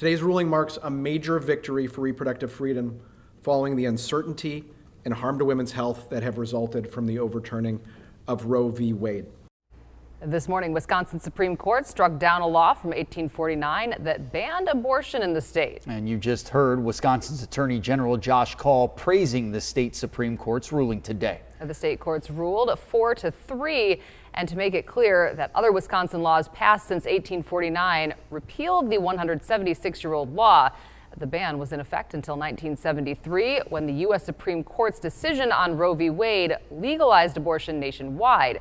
Today's ruling marks a major victory for reproductive freedom following the uncertainty and harm to women's health that have resulted from the overturning of Roe v. Wade. This morning, Wisconsin Supreme Court struck down a law from 1849 that banned abortion in the state. And you just heard Wisconsin's Attorney General Josh Kaul praising the state Supreme Court's ruling today. The state courts ruled 4-3, and to make it clear that other Wisconsin laws passed since 1849 repealed the 176-year-old law. The ban was in effect until 1973, when the U.S. Supreme Court's decision on Roe v. Wade legalized abortion nationwide.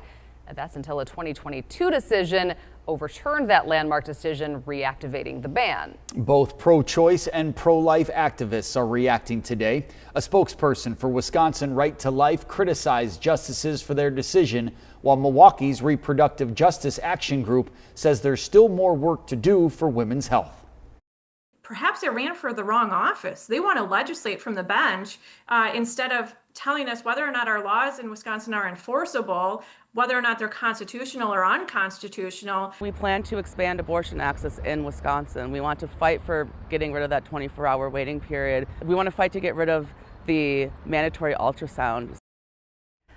That's until a 2022 decision overturned that landmark decision, reactivating the ban. Both pro-choice and pro-life activists are reacting today. A spokesperson for Wisconsin Right to Life criticized justices for their decision, while Milwaukee's Reproductive Justice Action Group says there's still more work to do for women's health. Perhaps they ran for the wrong office. They want to legislate from the bench instead of telling us whether or not our laws in Wisconsin are enforceable, whether or not they're constitutional or unconstitutional. We plan to expand abortion access in Wisconsin. We want to fight for getting rid of that 24-hour waiting period. We want to fight to get rid of the mandatory ultrasound.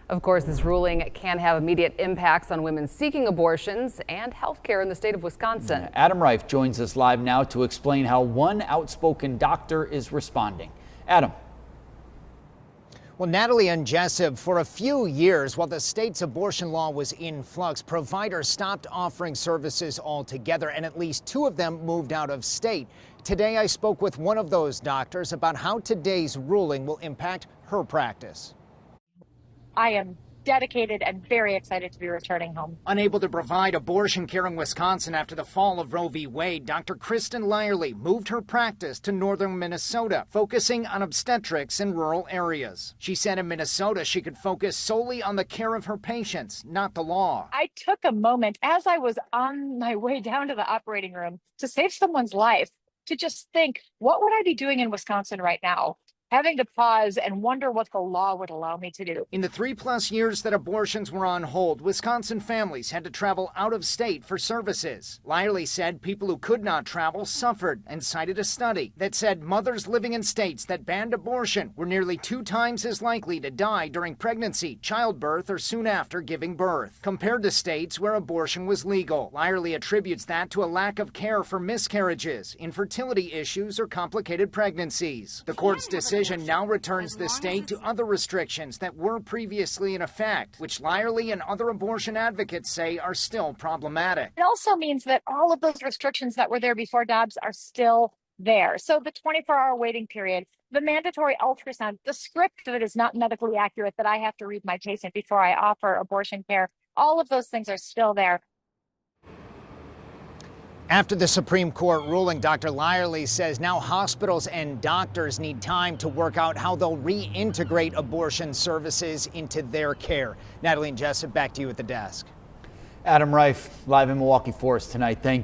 Of course, this ruling can have immediate impacts on women seeking abortions and health care in the state of Wisconsin. Adam Reif joins us live now to explain how one outspoken doctor is responding. Adam. Well, Natalie and Jessup, for a few years, while the state's abortion law was in flux, providers stopped offering services altogether, and at least 2 of them moved out of state. Today, I spoke with one of those doctors about how today's ruling will impact her practice. I am dedicated and very excited to be returning home. Unable to provide abortion care in Wisconsin after the fall of Roe v. Wade, Dr. Kristen Lyerly moved her practice to northern Minnesota, focusing on obstetrics in rural areas. She said in Minnesota she could focus solely on the care of her patients, not the law. I took a moment as I was on my way down to the operating room to save someone's life to just think, what would I be doing in Wisconsin right now? Having to pause and wonder what the law would allow me to do. In the 3+ years that abortions were on hold, Wisconsin families had to travel out of state for services. Lyerly said people who could not travel suffered and cited a study that said mothers living in states that banned abortion were nearly 2 times as likely to die during pregnancy, childbirth, or soon after giving birth, compared to states where abortion was legal. Lyerly attributes that to a lack of care for miscarriages, infertility issues, or complicated pregnancies. The court's decision now returns the state to other restrictions that were previously in effect, which Lyerly and other abortion advocates say are still problematic. It also means that all of those restrictions that were there before Dobbs are still there. So the 24-hour waiting period, the mandatory ultrasound, the script that is not medically accurate that I have to read my patient before I offer abortion care, all of those things are still there. After the Supreme Court ruling, Dr. Lyerly says now hospitals and doctors need time to work out how they'll reintegrate abortion services into their care. Natalie and Jessup, back to you at the desk. Adam Reif live in Milwaukee for us tonight. Thank you.